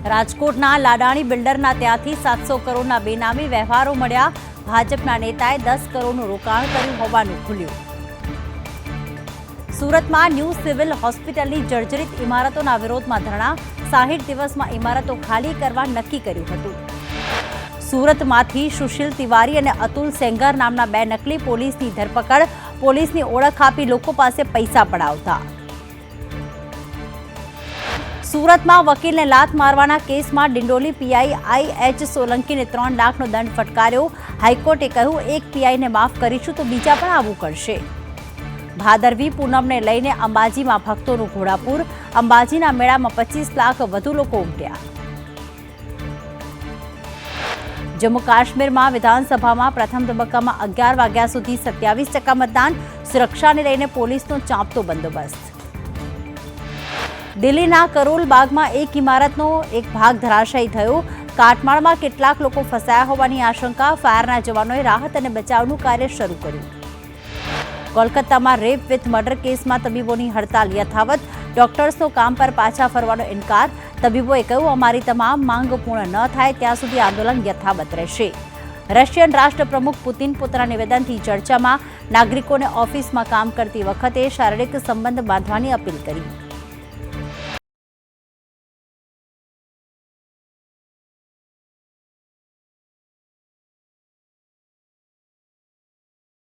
રાજકોટના લાડાણી બિલ્ડરના ત્યાંથી 700 કરોડના બેનામી વ્યવહારો મળ્યા. ભાજપના નેતાએ 10 કરોડનું રોકાણ કર્યું હોવાનું ખુલ્યું. સુરતમાં ન્યૂ સિવિલ હોસ્પિટલની જર્જરિત ઇમારતોના વિરોધમાં ધરણા. 60 દિવસમાં ઇમારતો ખાલી કરવા નક્કી કર્યું હતું. સુરતમાંથી સુશીલ તિવારી અને અતુલ સેંગર નામના 2 નકલી પોલીસની ધરપકડ. પોલીસની ઓળખ આપી લોકો પાસે પૈસા પડાવતા. સુરતમાં વકીલને લાત મારવાના કેસમાં ડિંડોલી પીઆઈ આઈ.એચ. સોલંકીને 3 લાખનો દંડ ફટકાર્યો. હાઈકોર્ટે કહ્યું, એક પીઆઈને માફ કરીશું તો બીજા પણ આવું કરશે. ભાદરવી પૂનમને લઈને અંબાજીમાં ભક્તોનું ઘોડાપૂર. અંબાજીના મેળામાં 25 લાખ વધુ લોકો ઉમટ્યા. જમ્મુ કાશ્મીરમાં વિધાનસભામાં પ્રથમ તબક્કામાં 11 વાગ્યા સુધી 27% મતદાન. સુરક્ષાને લઈને પોલીસનો ચાંપતો બંદોબસ્ત. દિલ્હીના કરોલ બાગમાં એક ઇમારતનો એક ભાગ ધરાશાયી થયો. કાટમાળમાં કેટલાક લોકો ફસાયા હોવાની આશંકા. ફાયરના જવાનોએ રાહત અને બચાવનું કાર્ય શરૂ કર્યું. કોલકાતામાં રેપ વિથ મર્ડર કેસમાં તબીબોની હડતાલ યથાવત. ડોક્ટર્સનો કામ પર પાછા ફરવાનો ઇનકાર. તબીબોએ કહ્યું, અમારી તમામ માંગ પૂર્ણ ન થાય ત્યાં સુધી આંદોલન યથાવત રહેશે. રશિયન રાષ્ટ્રપ્રમુખ પુતિન પોતાના નિવેદનથી ચર્ચામાં. નાગરિકોને ઓફિસમાં કામ કરતી વખતે શારીરિક સંબંધ બાંધવાની અપીલ કરી.